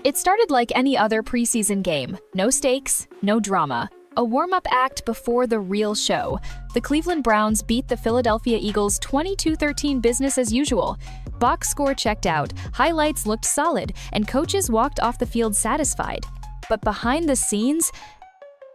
It started like any other preseason game. No stakes, no drama. A warm-up act before the real show. The Cleveland Browns beat the Philadelphia Eagles 22-13 business as usual. Box score checked out, highlights looked solid, and coaches walked off the field satisfied. But behind the scenes,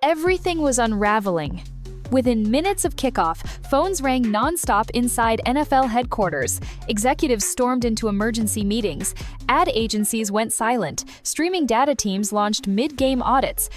everything was unraveling. Within minutes of kickoff, phones rang nonstop inside NFL headquarters. Executives stormed into emergency meetings. Ad agencies went silent. Streaming data teams launched mid-game audits.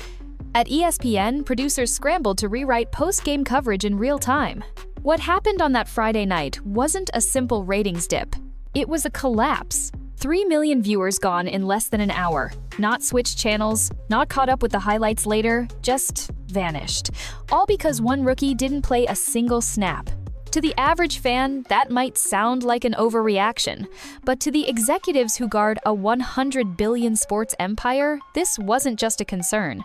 At ESPN, producers scrambled to rewrite post-game coverage in real time. What happened on that Friday night wasn't a simple ratings dip. It was a collapse. 3 million viewers gone in less than an hour. Not switched channels, not caught up with the highlights later, just vanished. All because one rookie didn't play a single snap. To the average fan, that might sound like an overreaction. But to the executives who guard a 100 billion sports empire, this wasn't just a concern.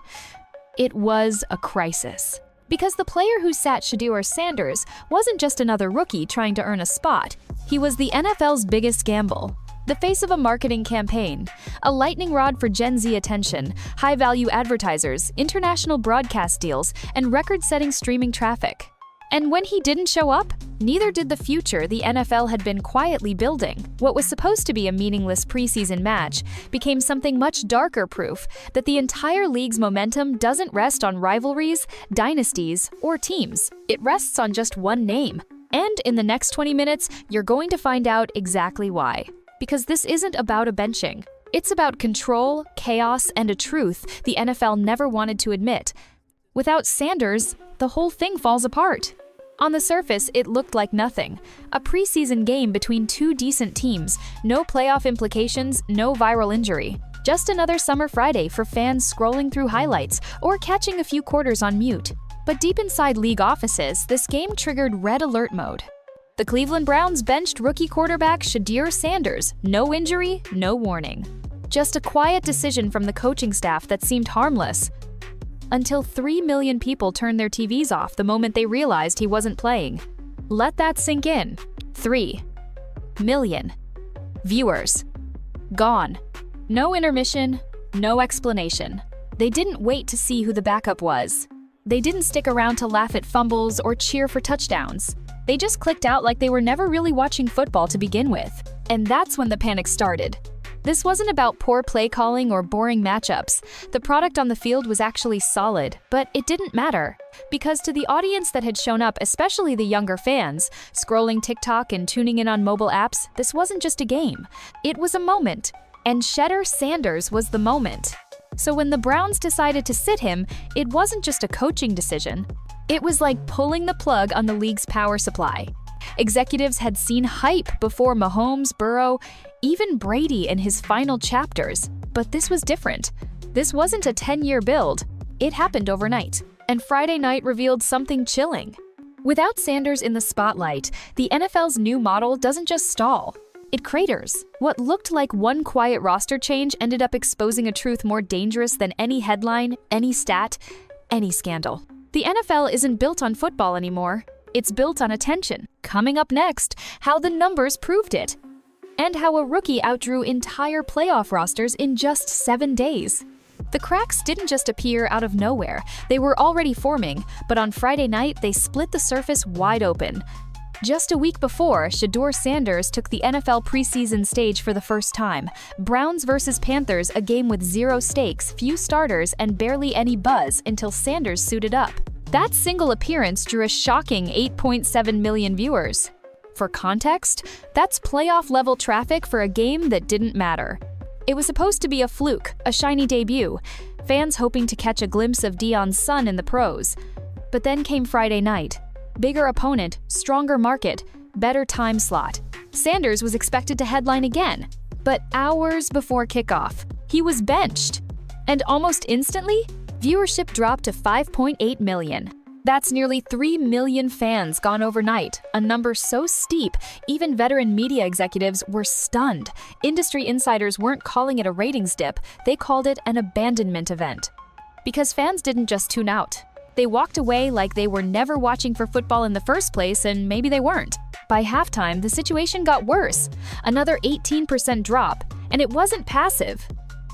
It was a crisis. Because the player who sat Shedeur Sanders wasn't just another rookie trying to earn a spot. He was the NFL's biggest gamble. The face of a marketing campaign, a lightning rod for Gen Z attention, high-value advertisers, international broadcast deals, and record-setting streaming traffic. And when he didn't show up, neither did the future the NFL had been quietly building. What was supposed to be a meaningless preseason match became something much darker proof that the entire league's momentum doesn't rest on rivalries, dynasties, or teams. It rests on just one name. And in the next 20 minutes, you're going to find out exactly why. Because this isn't about a benching. It's about control, chaos, and a truth the NFL never wanted to admit. Without Sanders, the whole thing falls apart. On the surface, it looked like nothing. A preseason game between two decent teams, no playoff implications, no viral injury. Just another summer Friday for fans scrolling through highlights or catching a few quarters on mute. But deep inside league offices, this game triggered red alert mode. The Cleveland Browns benched rookie quarterback Shedeur Sanders. No injury, no warning. Just a quiet decision from the coaching staff that seemed harmless. Until 3 million people turned their TVs off the moment they realized he wasn't playing. Let that sink in. 3 million viewers. Gone. No intermission, no explanation. They didn't wait to see who the backup was. They didn't stick around to laugh at fumbles or cheer for touchdowns. They just clicked out like they were never really watching football to begin with. And that's when the panic started. This wasn't about poor play calling or boring matchups. The product on the field was actually solid, but it didn't matter. Because to the audience that had shown up, especially the younger fans, scrolling TikTok and tuning in on mobile apps, this wasn't just a game. It was a moment. And Shedeur Sanders was the moment. So when the Browns decided to sit him, it wasn't just a coaching decision. It was like pulling the plug on the league's power supply. Executives had seen hype before Mahomes, Burrow, even Brady in his final chapters. But this was different. This wasn't a 10-year build. It happened overnight. And Friday night revealed something chilling. Without Sanders in the spotlight, the NFL's new model doesn't just stall. It craters. What looked like one quiet roster change ended up exposing a truth more dangerous than any headline, any stat, any scandal. The NFL isn't built on football anymore. It's built on attention. Coming up next, how the numbers proved it. And how a rookie outdrew entire playoff rosters in just 7 days. The cracks didn't just appear out of nowhere. They were already forming, but on Friday night, they split the surface wide open. Just a week before, Shedeur Sanders took the NFL preseason stage for the first time. Browns versus Panthers, a game with zero stakes, few starters, and barely any buzz until Sanders suited up. That single appearance drew a shocking 8.7 million viewers. For context, that's playoff-level traffic for a game that didn't matter. It was supposed to be a fluke, a shiny debut, fans hoping to catch a glimpse of Deion's son in the pros. But then came Friday night. Bigger opponent, stronger market, better time slot. Sanders was expected to headline again, but hours before kickoff, he was benched. And almost instantly, viewership dropped to 5.8 million. That's nearly 3 million fans gone overnight, a number so steep, even veteran media executives were stunned. Industry insiders weren't calling it a ratings dip, they called it an abandonment event. Because fans didn't just tune out. They walked away like they were never watching for football in the first place, and maybe they weren't. By halftime, the situation got worse. Another 18% drop, and it wasn't passive.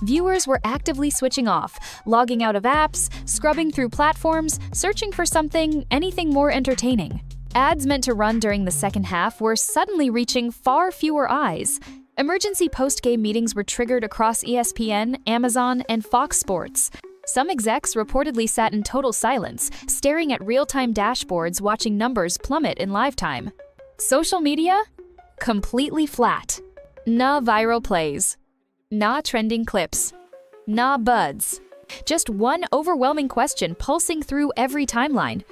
Viewers were actively switching off, logging out of apps, scrubbing through platforms, searching for anything more entertaining. Ads meant to run during the second half were suddenly reaching far fewer eyes. Emergency post-game meetings were triggered across ESPN, Amazon, and Fox Sports. Some execs reportedly sat in total silence, staring at real-time dashboards watching numbers plummet in live time. Social media? Completely flat. Nah viral plays. Nah trending clips. Nah buds. Just one overwhelming question pulsing through every timeline.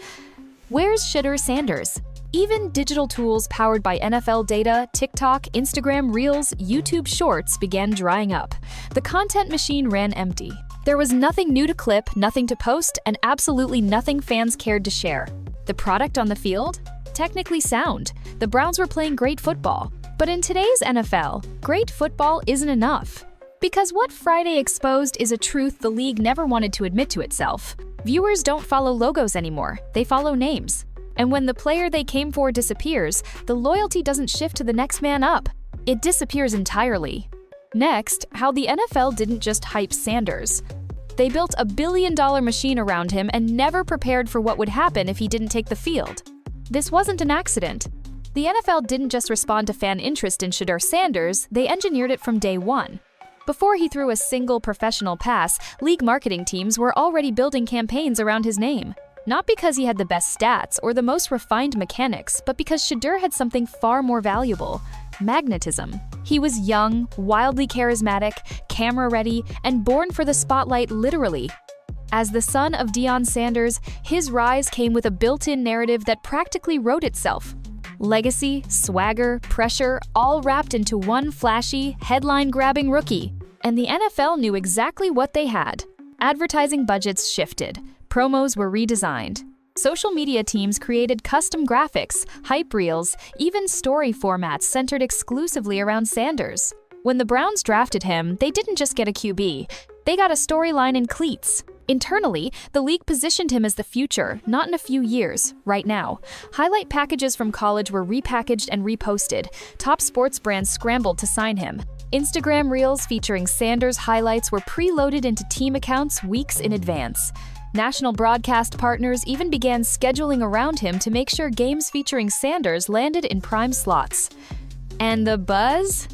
Where's Shedeur Sanders? Even digital tools powered by NFL data, TikTok, Instagram Reels, YouTube Shorts began drying up. The content machine ran empty. There was nothing new to clip, nothing to post, and absolutely nothing fans cared to share. The product on the field? Technically sound. The Browns were playing great football. But in today's NFL, great football isn't enough. Because what Friday exposed is a truth the league never wanted to admit to itself. Viewers don't follow logos anymore, they follow names. And when the player they came for disappears, the loyalty doesn't shift to the next man up. It disappears entirely. Next, how the NFL didn't just hype Sanders. They built a billion-dollar machine around him and never prepared for what would happen if he didn't take the field. This wasn't an accident. The NFL didn't just respond to fan interest in Shedeur Sanders, they engineered it from day one. Before he threw a single professional pass, league marketing teams were already building campaigns around his name. Not because he had the best stats or the most refined mechanics, but because Shedeur had something far more valuable: magnetism. He was young, wildly charismatic, camera-ready, and born for the spotlight literally. As the son of Deion Sanders, his rise came with a built-in narrative that practically wrote itself. Legacy, swagger, pressure, all wrapped into one flashy, headline-grabbing rookie. And the NFL knew exactly what they had. Advertising budgets shifted. Promos were redesigned. Social media teams created custom graphics, hype reels, even story formats centered exclusively around Sanders. When the Browns drafted him, they didn't just get a QB. They got a storyline in cleats. Internally, the league positioned him as the future, not in a few years, right now. Highlight packages from college were repackaged and reposted. Top sports brands scrambled to sign him. Instagram Reels featuring Sanders highlights were preloaded into team accounts weeks in advance. National broadcast partners even began scheduling around him to make sure games featuring Sanders landed in prime slots. And the buzz?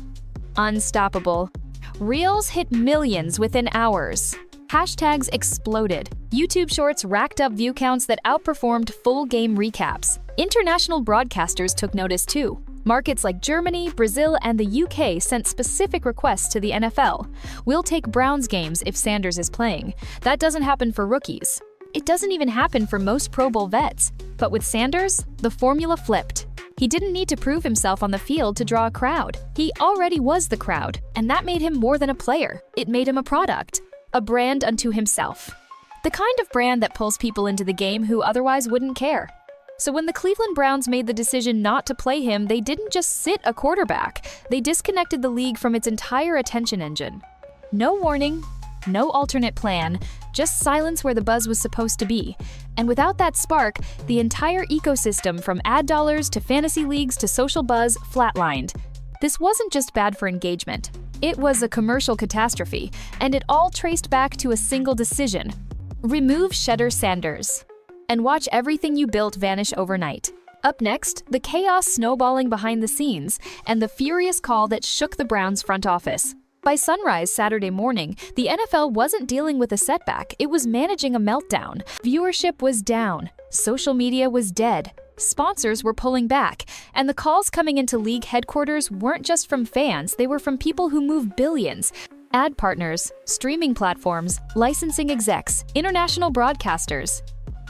Unstoppable. Reels hit millions within hours. Hashtags exploded. YouTube Shorts racked up view counts that outperformed full game recaps. International broadcasters took notice too. Markets like Germany, Brazil, and the UK sent specific requests to the NFL. We'll take Browns games if Sanders is playing. That doesn't happen for rookies. It doesn't even happen for most Pro Bowl vets. But with Sanders, the formula flipped. He didn't need to prove himself on the field to draw a crowd. He already was the crowd, and that made him more than a player. It made him a product. A brand unto himself. The kind of brand that pulls people into the game who otherwise wouldn't care. So when the Cleveland Browns made the decision not to play him, they didn't just sit a quarterback. They disconnected the league from its entire attention engine. No warning, no alternate plan, just silence where the buzz was supposed to be. And without that spark, the entire ecosystem from ad dollars to fantasy leagues to social buzz flatlined. This wasn't just bad for engagement. It was a commercial catastrophe, and it all traced back to a single decision: remove Shedeur Sanders, and watch everything you built vanish overnight. Up next, the chaos snowballing behind the scenes, and the furious call that shook the Browns front office. By sunrise Saturday morning, the NFL wasn't dealing with a setback, it was managing a meltdown. Viewership was down, social media was dead, sponsors were pulling back, and the calls coming into league headquarters weren't just from fans, they were from people who move billions. Ad partners, streaming platforms, licensing execs, international broadcasters.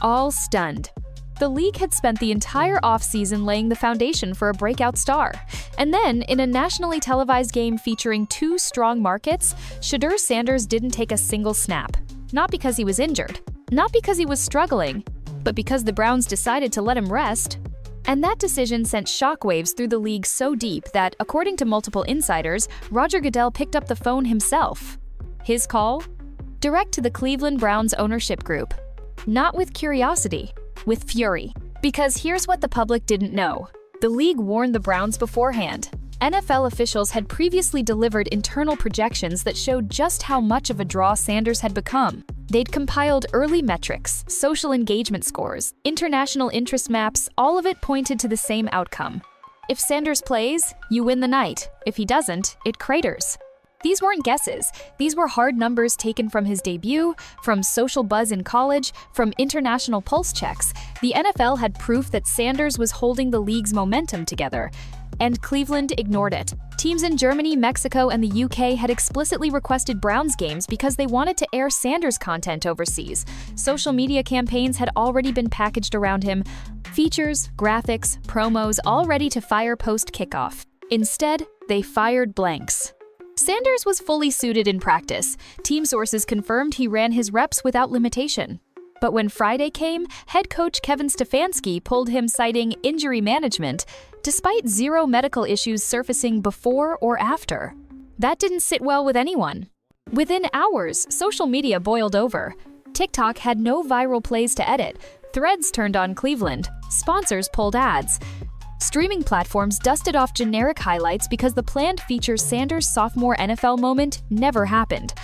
All stunned. The league had spent the entire offseason laying the foundation for a breakout star. And then, in a nationally televised game featuring two strong markets, Shedeur Sanders didn't take a single snap. Not because he was injured, not because he was struggling, but because the Browns decided to let him rest. And that decision sent shockwaves through the league so deep that, according to multiple insiders, Roger Goodell picked up the phone himself. His call? Direct to the Cleveland Browns ownership group. Not with curiosity, with fury. Because here's what the public didn't know. The league warned the Browns beforehand. NFL officials had previously delivered internal projections that showed just how much of a draw Sanders had become. They'd compiled early metrics, social engagement scores, international interest maps, all of it pointed to the same outcome. If Sanders plays, you win the night. If he doesn't, it craters. These weren't guesses. These were hard numbers taken from his debut, from social buzz in college, from international pulse checks. The NFL had proof that Sanders was holding the league's momentum together. And Cleveland ignored it. Teams in Germany, Mexico, and the UK had explicitly requested Browns games because they wanted to air Sanders content overseas. Social media campaigns had already been packaged around him. Features, graphics, promos, all ready to fire post-kickoff. Instead, they fired blanks. Sanders was fully suited in practice. Team sources confirmed he ran his reps without limitation. But when Friday came, head coach Kevin Stefanski pulled him citing injury management, despite zero medical issues surfacing before or after. That didn't sit well with anyone. Within hours, social media boiled over. TikTok had no viral plays to edit. Threads turned on Cleveland. Sponsors pulled ads. Streaming platforms dusted off generic highlights because the planned feature Sanders' sophomore NFL moment never happened.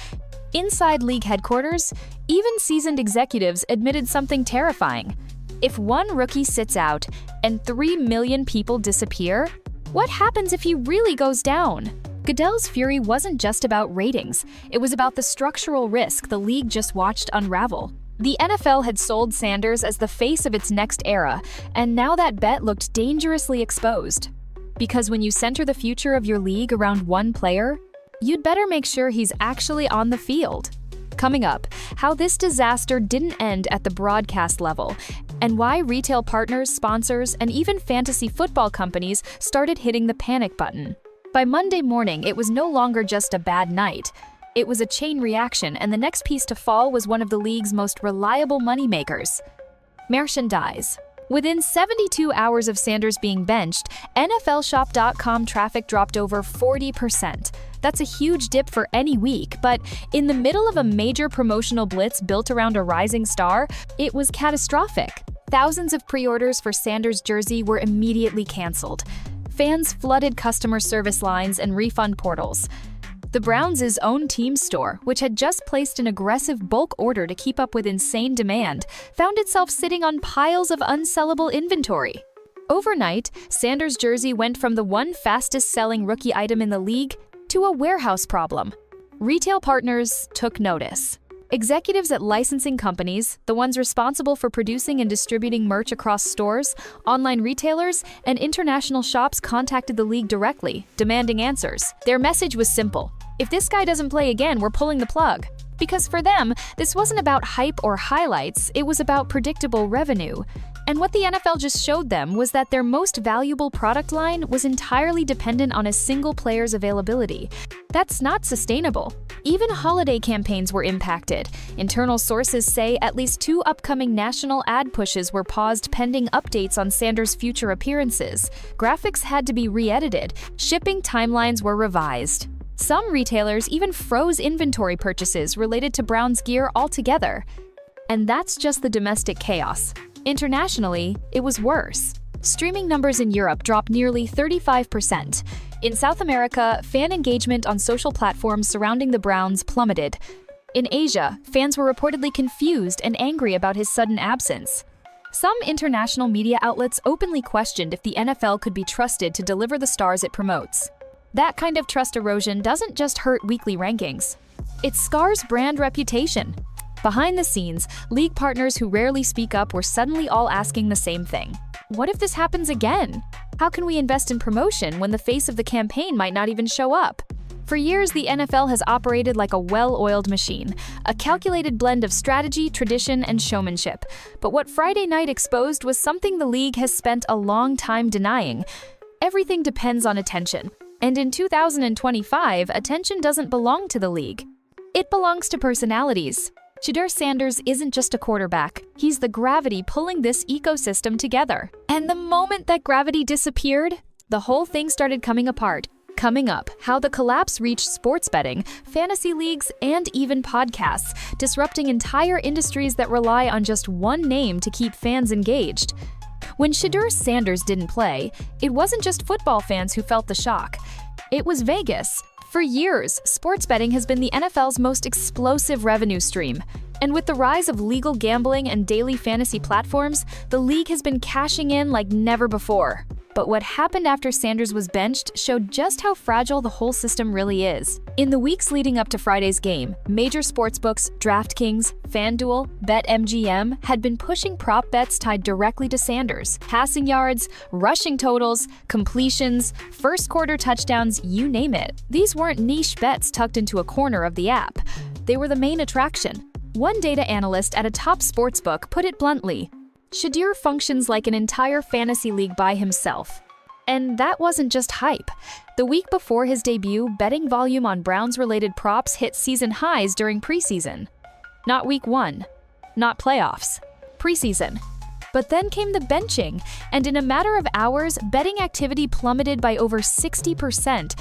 Inside league headquarters, even seasoned executives admitted something terrifying. If one rookie sits out and 3 million people disappear, what happens if he really goes down? Goodell's fury wasn't just about ratings. It was about the structural risk the league just watched unravel. The NFL had sold Sanders as the face of its next era, and now that bet looked dangerously exposed. Because when you center the future of your league around one player, you'd better make sure he's actually on the field. Coming up, how this disaster didn't end at the broadcast level, and why retail partners, sponsors, and even fantasy football companies started hitting the panic button. By Monday morning, it was no longer just a bad night. It was a chain reaction, and the next piece to fall was one of the league's most reliable moneymakers: merchandise. Within 72 hours of Sanders being benched, NFLshop.com traffic dropped over 40%. That's a huge dip for any week, but in the middle of a major promotional blitz built around a rising star, it was catastrophic. Thousands of pre-orders for Sanders' jersey were immediately canceled. Fans flooded customer service lines and refund portals. The Browns' own team store, which had just placed an aggressive bulk order to keep up with insane demand, found itself sitting on piles of unsellable inventory. Overnight, Sanders' jersey went from the one fastest-selling rookie item in the league to a warehouse problem. Retail partners took notice. Executives at licensing companies, the ones responsible for producing and distributing merch across stores, online retailers, and international shops contacted the league directly, demanding answers. Their message was simple: if this guy doesn't play again, we're pulling the plug. Because for them, this wasn't about hype or highlights, it was about predictable revenue. And what the NFL just showed them was that their most valuable product line was entirely dependent on a single player's availability. That's not sustainable. Even holiday campaigns were impacted. Internal sources say at least 2 upcoming national ad pushes were paused pending updates on Sanders' future appearances. Graphics had to be re-edited. Shipping timelines were revised. Some retailers even froze inventory purchases related to Browns gear altogether. And that's just the domestic chaos. Internationally, it was worse. Streaming numbers in Europe dropped nearly 35%. In South America, fan engagement on social platforms surrounding the Browns plummeted. In Asia, fans were reportedly confused and angry about his sudden absence. Some international media outlets openly questioned if the NFL could be trusted to deliver the stars it promotes. That kind of trust erosion doesn't just hurt weekly rankings. It scars brand reputation. Behind the scenes, league partners who rarely speak up were suddenly all asking the same thing. What if this happens again? How can we invest in promotion when the face of the campaign might not even show up? For years, the NFL has operated like a well-oiled machine, a calculated blend of strategy, tradition, and showmanship. But what Friday night exposed was something the league has spent a long time denying. Everything depends on attention. And in 2025, attention doesn't belong to the league. It belongs to personalities. Shedeur Sanders isn't just a quarterback. He's the gravity pulling this ecosystem together. And the moment that gravity disappeared, the whole thing started coming apart. Coming up, how the collapse reached sports betting, fantasy leagues, and even podcasts, disrupting entire industries that rely on just one name to keep fans engaged. When Shedeur Sanders didn't play, it wasn't just football fans who felt the shock. It was Vegas. For years, sports betting has been the NFL's most explosive revenue stream. And with the rise of legal gambling and daily fantasy platforms, the league has been cashing in like never before. But what happened after Sanders was benched showed just how fragile the whole system really is. In the weeks leading up to Friday's game, major sportsbooks, DraftKings, FanDuel, BetMGM had been pushing prop bets tied directly to Sanders. Passing yards, rushing totals, completions, first quarter touchdowns, you name it. These weren't niche bets tucked into a corner of the app. They were the main attraction. One data analyst at a top sportsbook put it bluntly: Shedeur functions like an entire fantasy league by himself. And that wasn't just hype. The week before his debut, betting volume on Browns-related props hit season highs during preseason. Not week 1, not playoffs, preseason. But then came the benching, and in a matter of hours, betting activity plummeted by over 60%.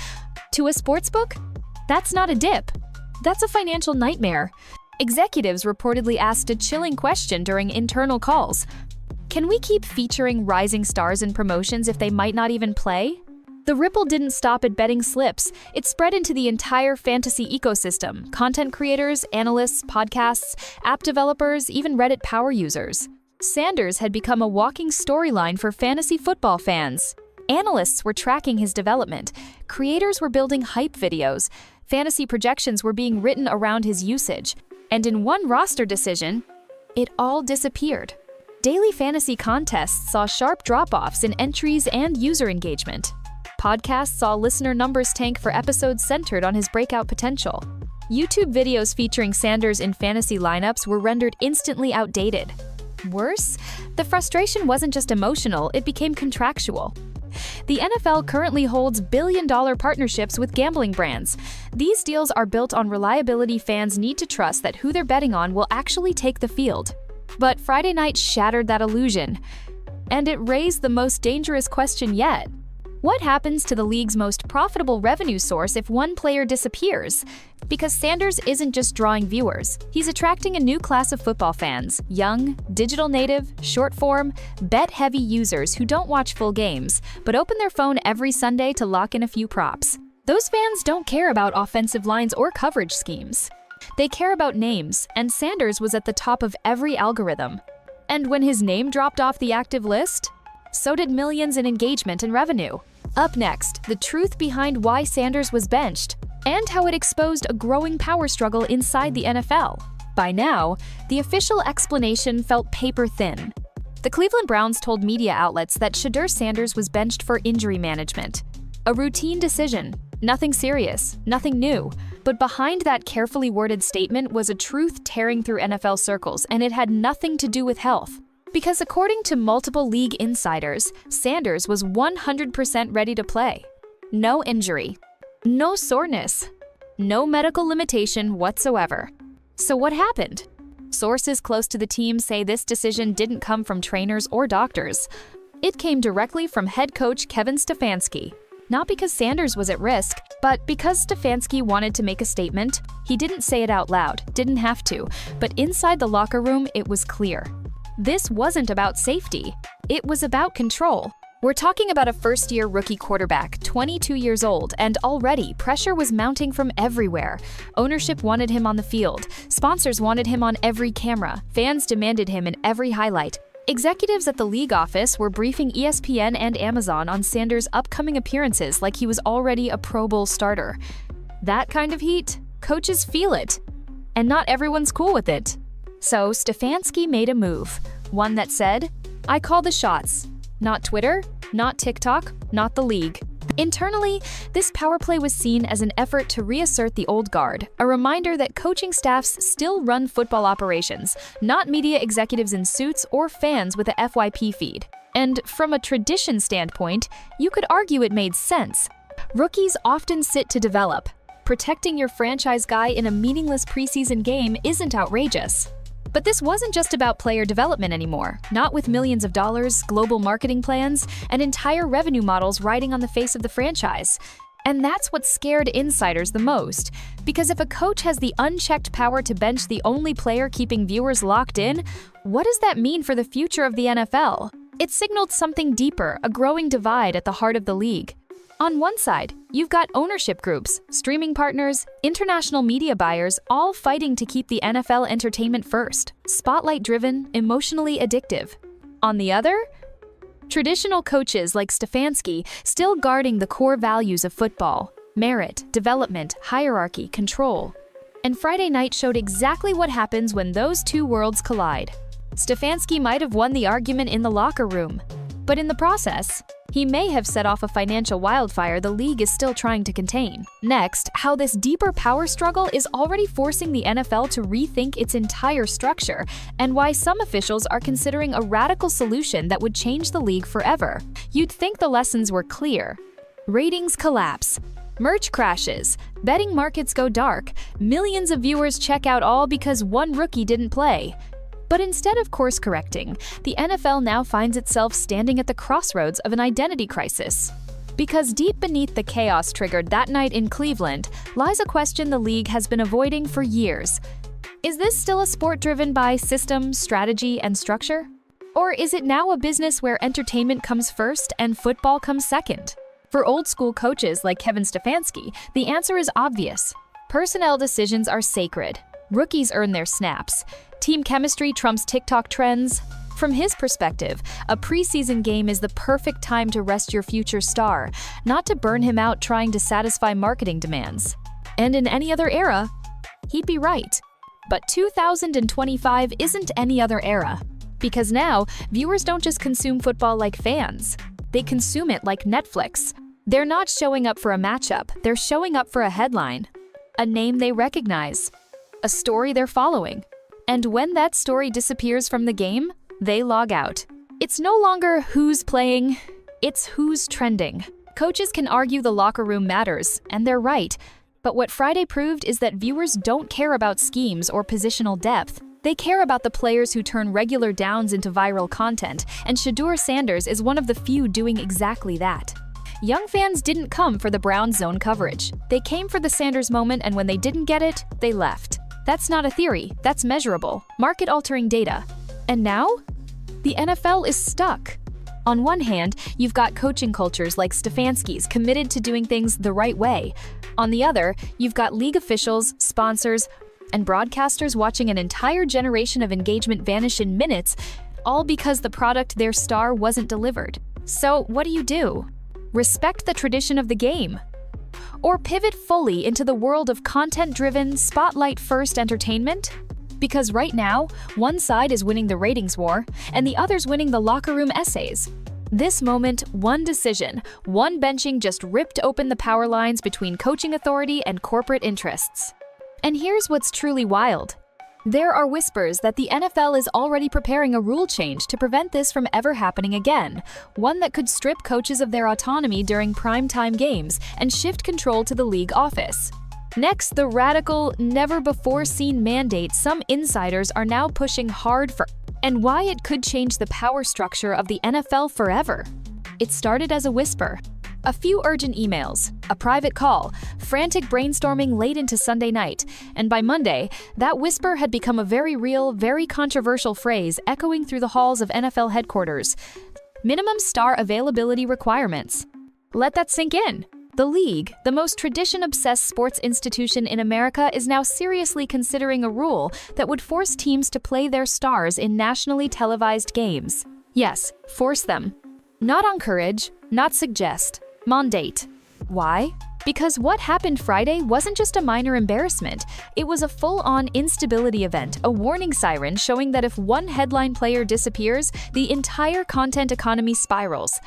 To a sportsbook? That's not a dip. That's a financial nightmare. Executives reportedly asked a chilling question during internal calls: can we keep featuring rising stars in promotions if they might not even play? The ripple didn't stop at betting slips. It spread into the entire fantasy ecosystem: content creators, analysts, podcasts, app developers, even Reddit power users. Sanders had become a walking storyline for fantasy football fans. Analysts were tracking his development. Creators were building hype videos. Fantasy projections were being written around his usage. And in one roster decision, it all disappeared. Daily fantasy contests saw sharp drop-offs in entries and user engagement. Podcasts saw listener numbers tank for episodes centered on his breakout potential. YouTube videos featuring Sanders in fantasy lineups were rendered instantly outdated. Worse, the frustration wasn't just emotional, it became contractual. The NFL currently holds billion-dollar partnerships with gambling brands. These deals are built on reliability fans need to trust that who they're betting on will actually take the field. But Friday night shattered that illusion. And it raised the most dangerous question yet. What happens to the league's most profitable revenue source if one player disappears? Because Sanders isn't just drawing viewers. He's attracting a new class of football fans: young, digital native, short-form, bet-heavy users who don't watch full games, but open their phone every Sunday to lock in a few props. Those fans don't care about offensive lines or coverage schemes. They care about names, and Sanders was at the top of every algorithm. And when his name dropped off the active list, so did millions in engagement and revenue. Up next, the truth behind why Sanders was benched, and how it exposed a growing power struggle inside the NFL. By now, the official explanation felt paper-thin. The Cleveland Browns told media outlets that Shedeur Sanders was benched for injury management. A routine decision, nothing serious, nothing new. But behind that carefully worded statement was a truth tearing through NFL circles, and it had nothing to do with health. Because according to multiple league insiders, Sanders was 100% ready to play. No injury, no soreness, no medical limitation whatsoever. So what happened? Sources close to the team say this decision didn't come from trainers or doctors. It came directly from head coach Kevin Stefanski. Not because Sanders was at risk, but because Stefanski wanted to make a statement. He didn't say it out loud, didn't have to, but inside the locker room it was clear. This wasn't about safety. It was about control. We're talking about a first-year rookie quarterback, 22 years old, and already pressure was mounting from everywhere. Ownership wanted him on the field. Sponsors wanted him on every camera. Fans demanded him in every highlight. Executives at the league office were briefing ESPN and Amazon on Sanders' upcoming appearances like he was already a Pro Bowl starter. That kind of heat, coaches feel it. And not everyone's cool with it. So Stefanski made a move, one that said, "I call the shots. Not Twitter, not TikTok, not the league." Internally, this power play was seen as an effort to reassert the old guard, a reminder that coaching staffs still run football operations, not media executives in suits or fans with a FYP feed. And from a tradition standpoint, you could argue it made sense. Rookies often sit to develop. Protecting your franchise guy in a meaningless preseason game isn't outrageous. But this wasn't just about player development anymore, not with millions of dollars, global marketing plans, and entire revenue models riding on the face of the franchise. And that's what scared insiders the most. Because if a coach has the unchecked power to bench the only player keeping viewers locked in, what does that mean for the future of the NFL? It signaled something deeper, a growing divide at the heart of the league. On one side, you've got ownership groups, streaming partners, international media buyers, all fighting to keep the NFL entertainment first, spotlight-driven, emotionally addictive. On the other, traditional coaches like Stefanski still guarding the core values of football: merit, development, hierarchy, control. And Friday night showed exactly what happens when those two worlds collide. Stefanski might have won the argument in the locker room, but in the process, he may have set off a financial wildfire the league is still trying to contain. Next, how this deeper power struggle is already forcing the NFL to rethink its entire structure, and why some officials are considering a radical solution that would change the league forever. You'd think the lessons were clear. Ratings collapse. Merch crashes. Betting markets go dark. Millions of viewers check out, all because one rookie didn't play. But instead of course correcting, the NFL now finds itself standing at the crossroads of an identity crisis. Because deep beneath the chaos triggered that night in Cleveland lies a question the league has been avoiding for years. Is this still a sport driven by system, strategy, and structure? Or is it now a business where entertainment comes first and football comes second? For old-school coaches like Kevin Stefanski, the answer is obvious. Personnel decisions are sacred. Rookies earn their snaps. Team chemistry trumps TikTok trends. From his perspective, a preseason game is the perfect time to rest your future star, not to burn him out trying to satisfy marketing demands. And in any other era, he'd be right. But 2025 isn't any other era. Because now, viewers don't just consume football like fans. They consume it like Netflix. They're not showing up for a matchup, they're showing up for a headline. A name they recognize. A story they're following. And when that story disappears from the game, they log out. It's no longer who's playing, it's who's trending. Coaches can argue the locker room matters, and they're right. But what Friday proved is that viewers don't care about schemes or positional depth. They care about the players who turn regular downs into viral content, and Shedeur Sanders is one of the few doing exactly that. Young fans didn't come for the Browns zone coverage. They came for the Sanders moment, and when they didn't get it, they left. That's not a theory, that's measurable, market-altering data. And now? The NFL is stuck. On one hand, you've got coaching cultures like Stefanski's committed to doing things the right way. On the other, you've got league officials, sponsors, and broadcasters watching an entire generation of engagement vanish in minutes, all because the product their star wasn't delivered. So what do? Respect the tradition of the game? Or pivot fully into the world of content-driven, spotlight-first entertainment? Because right now, one side is winning the ratings war, and the other's winning the locker room essays. This moment, one decision, one benching just ripped open the power lines between coaching authority and corporate interests. And here's what's truly wild. There are whispers that the NFL is already preparing a rule change to prevent this from ever happening again, one that could strip coaches of their autonomy during primetime games and shift control to the league office. Next, the radical, never-before-seen mandate some insiders are now pushing hard for, and why it could change the power structure of the NFL forever. It started as a whisper. A few urgent emails, a private call, frantic brainstorming late into Sunday night, and by Monday, that whisper had become a very real, very controversial phrase echoing through the halls of NFL headquarters. Minimum star availability requirements. Let that sink in. The league, the most tradition-obsessed sports institution in America, is now seriously considering a rule that would force teams to play their stars in nationally televised games. Yes, force them. Not encourage, not suggest. Mandate. Why? Because what happened Friday wasn't just a minor embarrassment. It was a full-on instability event, a warning siren showing that if one headline player disappears, the entire content economy spirals.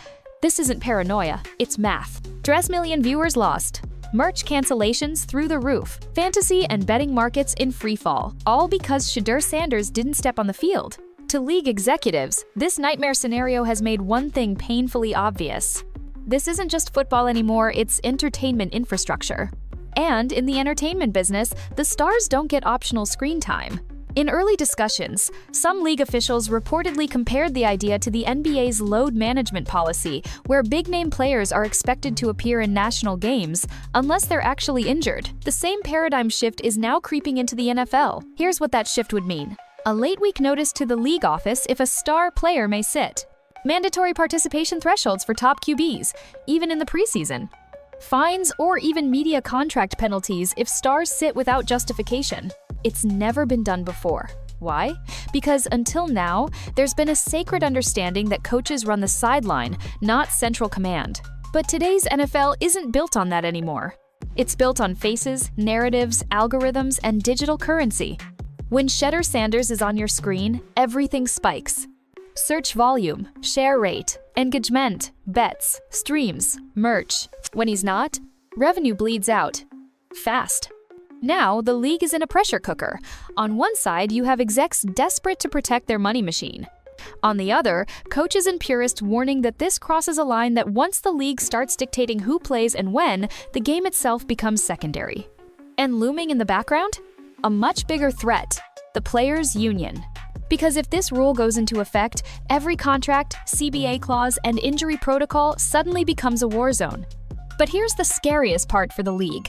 This isn't paranoia, it's math. Dress million viewers lost. Merch cancellations through the roof. Fantasy and betting markets in freefall. All because Shedeur Sanders didn't step on the field. To league executives, this nightmare scenario has made one thing painfully obvious. This isn't just football anymore, it's entertainment infrastructure. And in the entertainment business, the stars don't get optional screen time. In early discussions, some league officials reportedly compared the idea to the NBA's load management policy, where big-name players are expected to appear in national games unless they're actually injured. The same paradigm shift is now creeping into the NFL. Here's what that shift would mean. A late week notice to the league office if a star player may sit. mandatory participation thresholds for top QBs, even in the preseason, fines or even media contract penalties if stars sit without justification. It's never been done before. Why? Because until now, there's been a sacred understanding that coaches run the sideline, not central command. But today's NFL isn't built on that anymore. It's built on faces, narratives, algorithms, and digital currency. When Shedeur Sanders is on your screen, everything spikes. Search volume, share rate, engagement, bets, streams, merch. When he's not, revenue bleeds out. Fast. Now, the league is in a pressure cooker. On one side, you have execs desperate to protect their money machine. On the other, coaches and purists warning that this crosses a line that once the league starts dictating who plays and when, the game itself becomes secondary. And looming in the background? A much bigger threat, the players' union. Because if this rule goes into effect, every contract, CBA clause, and injury protocol suddenly becomes a war zone. But here's the scariest part for the league.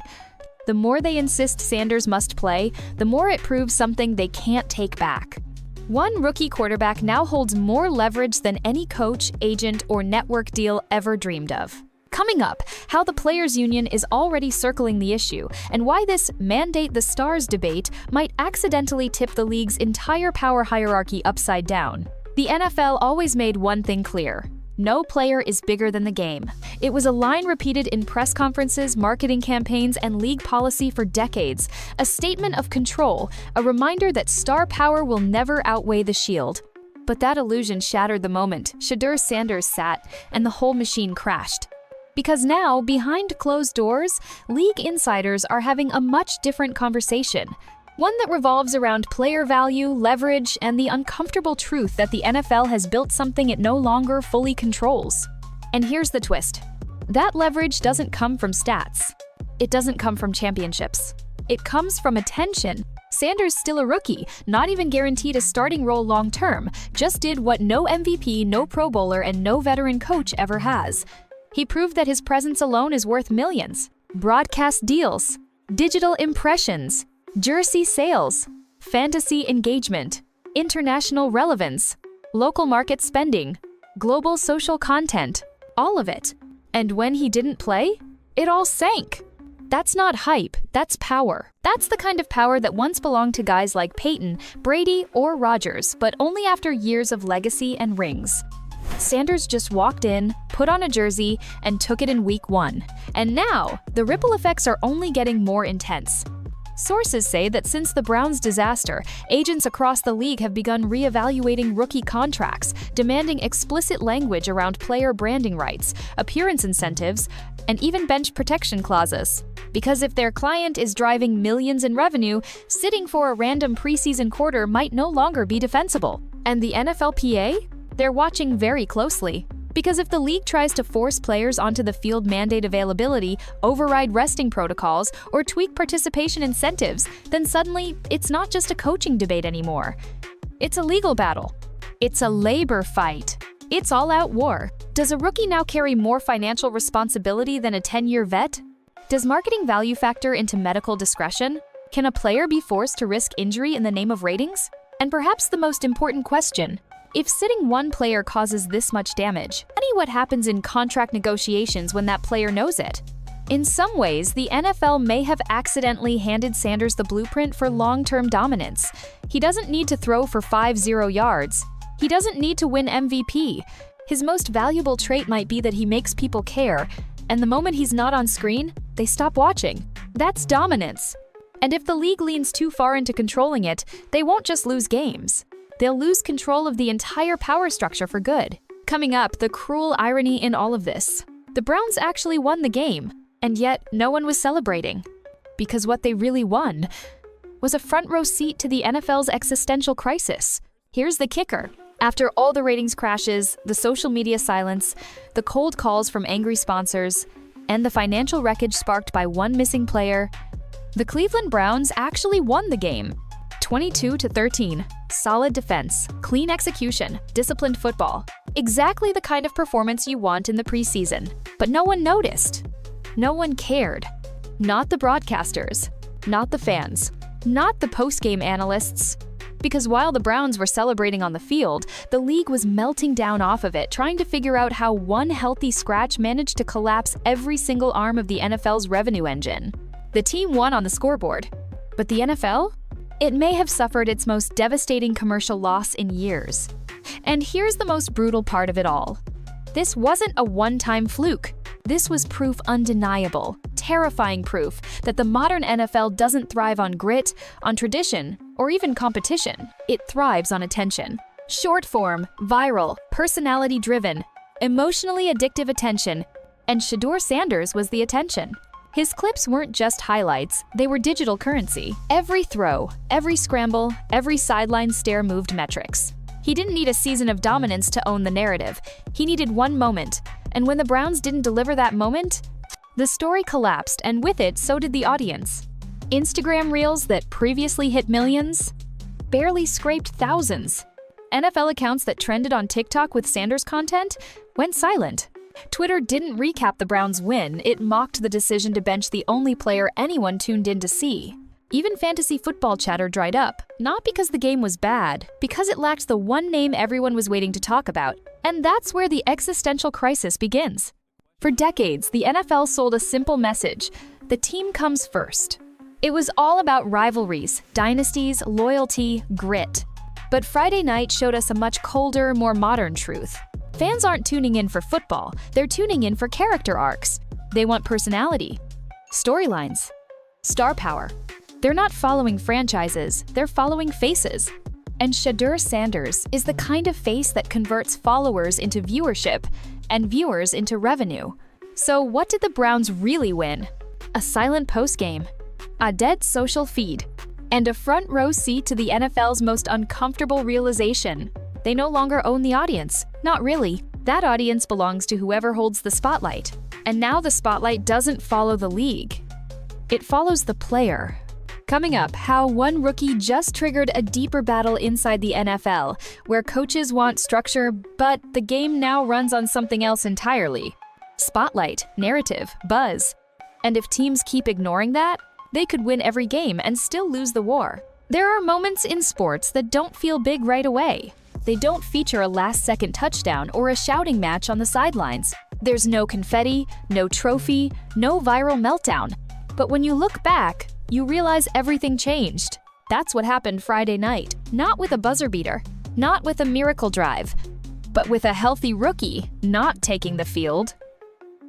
The more they insist Sanders must play, the more it proves something they can't take back. One rookie quarterback now holds more leverage than any coach, agent, or network deal ever dreamed of. Coming up, how the Players' Union is already circling the issue, and why this mandate the stars debate might accidentally tip the league's entire power hierarchy upside down. The NFL always made one thing clear: no player is bigger than the game. It was a line repeated in press conferences, marketing campaigns, and league policy for decades, a statement of control, a reminder that star power will never outweigh the shield. But that illusion shattered the moment Shedeur Sanders sat, and the whole machine crashed. Because now, behind closed doors, league insiders are having a much different conversation. One that revolves around player value, leverage, and the uncomfortable truth that the NFL has built something it no longer fully controls. And here's the twist. That leverage doesn't come from stats. It doesn't come from championships. It comes from attention. Sanders still a rookie, not even guaranteed a starting role long-term, just did what no MVP, no Pro Bowler, and no veteran coach ever has. He proved that his presence alone is worth millions. Broadcast deals, digital impressions, jersey sales, fantasy engagement, international relevance, local market spending, global social content, all of it. And when he didn't play, it all sank. That's not hype, that's power. That's the kind of power that once belonged to guys like Peyton, Brady, or Rodgers, but only after years of legacy and rings. Sanders just walked in, put on a jersey, and took it in week 1. And now, the ripple effects are only getting more intense. Sources say that since the Browns' disaster, agents across the league have begun re-evaluating rookie contracts, demanding explicit language around player branding rights, appearance incentives, and even bench protection clauses. Because if their client is driving millions in revenue, sitting for a random preseason quarter might no longer be defensible. And the NFLPA? They're watching very closely. Because if the league tries to force players onto the field mandate availability, override resting protocols, or tweak participation incentives, then suddenly it's not just a coaching debate anymore. It's a legal battle. It's a labor fight. It's all-out war. Does a rookie now carry more financial responsibility than a 10-year vet? Does marketing value factor into medical discretion? Can a player be forced to risk injury in the name of ratings? And perhaps the most important question: if sitting one player causes this much damage, what happens in contract negotiations when that player knows it? In some ways, the NFL may have accidentally handed Sanders the blueprint for long-term dominance. He doesn't need to throw for 5-0 yards. He doesn't need to win MVP. His most valuable trait might be that he makes people care, and the moment he's not on screen, they stop watching. That's dominance. And if the league leans too far into controlling it, they won't just lose games. They'll lose control of the entire power structure for good. Coming up, the cruel irony in all of this. The Browns actually won the game, and yet no one was celebrating. Because what they really won was a front-row seat to the NFL's existential crisis. Here's the kicker. After all the ratings crashes, the social media silence, the cold calls from angry sponsors, and the financial wreckage sparked by one missing player, the Cleveland Browns actually won the game. 22-13. Solid defense, clean execution, disciplined football. Exactly the kind of performance you want in the preseason. But no one noticed. No one cared. Not the broadcasters. Not the fans. Not the post-game analysts. Because while the Browns were celebrating on the field, the league was melting down off of it, trying to figure out how one healthy scratch managed to collapse every single arm of the NFL's revenue engine. The team won on the scoreboard. But the NFL? It may have suffered its most devastating commercial loss in years. And here's the most brutal part of it all. This wasn't a one-time fluke. This was proof undeniable, terrifying proof that the modern NFL doesn't thrive on grit, on tradition, or even competition. It thrives on attention. Short form, viral, personality-driven, emotionally addictive attention. And Shedeur Sanders was the attention. His clips weren't just highlights, they were digital currency. Every throw, every scramble, every sideline stare moved metrics. He didn't need a season of dominance to own the narrative. He needed one moment. And when the Browns didn't deliver that moment, the story collapsed, and with it, so did the audience. Instagram reels that previously hit millions barely scraped thousands. NFL accounts that trended on TikTok with Sanders content went silent. Twitter didn't recap the Browns' win, it mocked the decision to bench the only player anyone tuned in to see. Even fantasy football chatter dried up, not because the game was bad, because it lacked the one name everyone was waiting to talk about. And that's where the existential crisis begins. For decades, the NFL sold a simple message: the team comes first. It was all about rivalries, dynasties, loyalty, grit. But Friday night showed us a much colder, more modern truth. Fans aren't tuning in for football, they're tuning in for character arcs. They want personality, storylines, star power. They're not following franchises, they're following faces. And Shedeur Sanders is the kind of face that converts followers into viewership and viewers into revenue. So what did the Browns really win? A silent postgame, a dead social feed, and a front row seat to the NFL's most uncomfortable realization. They no longer own the audience. Not really. That audience belongs to whoever holds the spotlight. And now the spotlight doesn't follow the league. It follows the player. Coming up, how one rookie just triggered a deeper battle inside the NFL, where coaches want structure, but the game now runs on something else entirely. Spotlight, narrative, buzz. And if teams keep ignoring that, they could win every game and still lose the war. There are moments in sports that don't feel big right away. They don't feature a last-second touchdown or a shouting match on the sidelines. There's no confetti, no trophy, no viral meltdown. But when you look back, you realize everything changed. That's what happened Friday night. Not with a buzzer beater, not with a miracle drive, but with a healthy rookie not taking the field,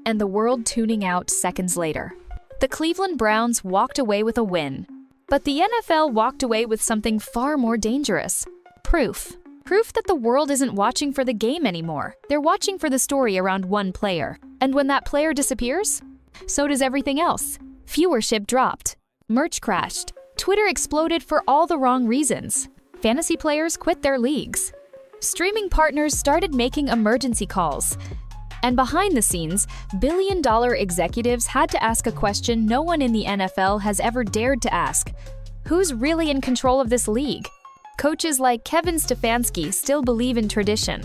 and the world tuning out seconds later. The Cleveland Browns walked away with a win, but the NFL walked away with something far more dangerous. Proof. Proof that the world isn't watching for the game anymore. They're watching for the story around one player. And when that player disappears, so does everything else. Viewership dropped. Merch crashed. Twitter exploded for all the wrong reasons. Fantasy players quit their leagues. Streaming partners started making emergency calls. And behind the scenes, billion-dollar executives had to ask a question no one in the NFL has ever dared to ask. Who's really in control of this league? Coaches like Kevin Stefanski still believe in tradition,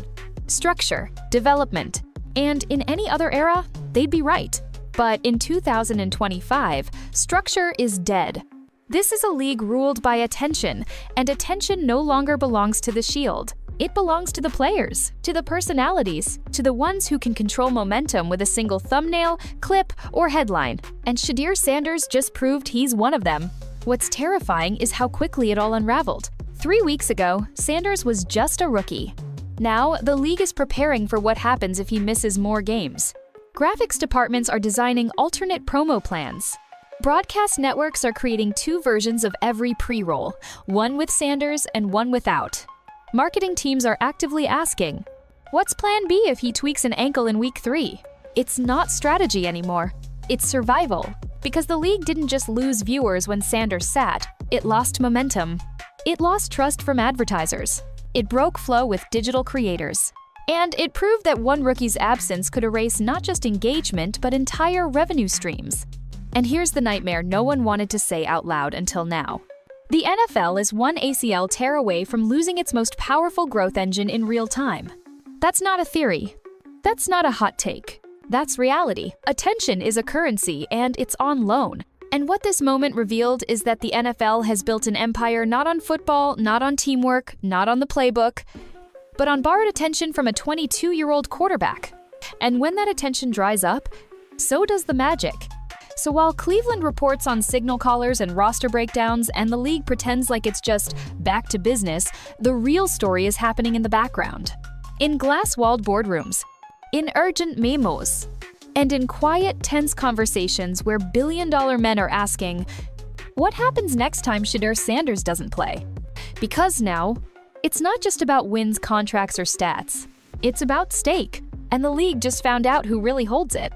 structure, development, and in any other era, they'd be right. But in 2025, structure is dead. This is a league ruled by attention, and attention no longer belongs to the Shield. It belongs to the players, to the personalities, to the ones who can control momentum with a single thumbnail, clip, or headline. And Shedeur Sanders just proved he's one of them. What's terrifying is how quickly it all unraveled. 3 weeks ago, Sanders was just a rookie. Now, the league is preparing for what happens if he misses more games. Graphics departments are designing alternate promo plans. Broadcast networks are creating 2 versions of every pre-roll, one with Sanders and one without. Marketing teams are actively asking, what's plan B if he tweaks an ankle in week 3? It's not strategy anymore. It's survival. Because the league didn't just lose viewers when Sanders sat, it lost momentum. It lost trust from advertisers. It broke flow with digital creators. And it proved that one rookie's absence could erase not just engagement, but entire revenue streams. And here's the nightmare no one wanted to say out loud until now. The NFL is one ACL tear away from losing its most powerful growth engine in real time. That's not a theory. That's not a hot take. That's reality. Attention is a currency, and it's on loan. And what this moment revealed is that the NFL has built an empire not on football, not on teamwork, not on the playbook, but on borrowed attention from a 22-year-old quarterback. And when that attention dries up, so does the magic. So while Cleveland reports on signal callers and roster breakdowns and the league pretends like it's just back to business, the real story is happening in the background. In glass-walled boardrooms, in urgent memos, and in quiet, tense conversations where billion-dollar men are asking, what happens next time Shedeur Sanders doesn't play? Because now, it's not just about wins, contracts, or stats. It's about stake, and the league just found out who really holds it.